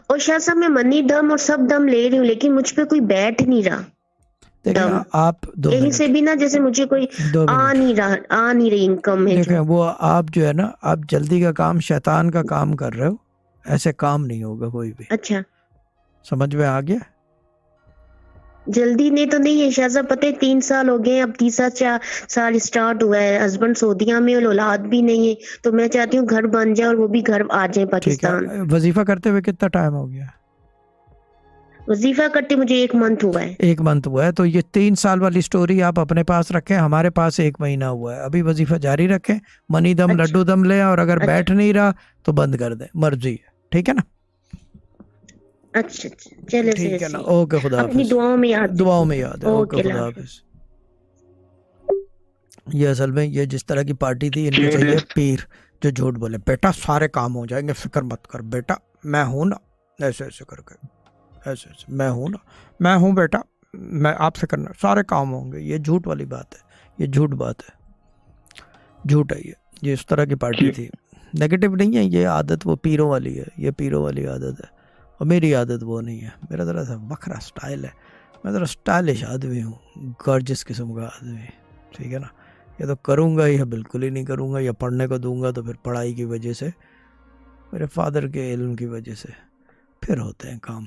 اور شاہ صاحب میں منی دم اور سب دم لے رہی ہوں لیکن مجھ پہ کوئی بیٹھ نہیں رہا دیکھیں دم آپ 2 کہیں سے منٹ بھی نا، جیسے مجھے کوئی 2 منٹ آ نہیں رہی انکم ہے دیکھیں جو. وہ آپ جو ہے نا آپ جلدی کا کام شیطان کا کام کر رہے ہو، ایسے کام نہیں ہوگا کوئی بھی، اچھا سمجھ میں آ گیا؟ جلدی نہیں تو نہیں ہے شاہ صاحب، پتہ ہے 3 سال ہو گئے، اب تیسرا سال اسٹارٹ ہوا ہے، ہسبینڈ سعودیہ میں اور اولاد بھی نہیں ہے، تو میں چاہتی ہوں گھر بن جائے اور وہ بھی گھر آ جائیں ٹھیک ہے، پاکستان. وظیفہ کرتے ہوئے کتنا ٹائم ہو گیا؟ وظیفہ کرتے مجھے 1 منتھ ہوا ہے. 1 منتھ ہوا ہے، تو یہ 3 سال والی سٹوری آپ اپنے پاس رکھیں، ہمارے پاس 1 مہینہ ہوا ہے، ابھی وظیفہ جاری رکھیں، منی دم اچھا لڈو دم لیں، اور اگر اچھا بیٹھ نہیں رہا تو بند کر دیں، مرضی ہے، ٹھیک ہے نا؟ اچھا چلے سے ٹھیک ہے نا، صحیح. اوکے، خدا اپنی حافظ، دعاؤں میں یاد دعاؤں رکھیں. میں یاد ہے، اوکے، اوکے، اللہ خدا حافظ. حافظ۔ یہ اصل میں یہ جس طرح کی پارٹی تھی، ان کو چاہیے پیر جو جھوٹ بولے، بیٹا سارے کام ہو جائیں گے، فکر مت کر بیٹا، میں ہوں نا، ایسے ایسے کر کے، ایسے ایسے، میں ہوں نا، میں ہوں بیٹا، میں آپ سے کرنا، سارے کام ہوں گے۔ یہ جھوٹ والی بات ہے، یہ جھوٹ بات ہے، جھوٹ ہے یہ اس طرح کی پارٹی تھی، نیگیٹو نہیں ہے یہ عادت، وہ پیروں والی ہے، یہ پیروں والی عادت ہے، اور میری عادت وہ نہیں ہے، میرا ذرا سا وکھرا سٹائل ہے، میں ذرا سٹائلش آدمی ہوں، گارجس قسم کا آدمی، ٹھیک ہے نا؟ یا تو کروں گا یا بالکل ہی نہیں کروں گا، یا پڑھنے کو دوں گا تو پھر پڑھائی کی وجہ سے، میرے فادر کے علم کی وجہ سے پھر ہوتے ہیں کام۔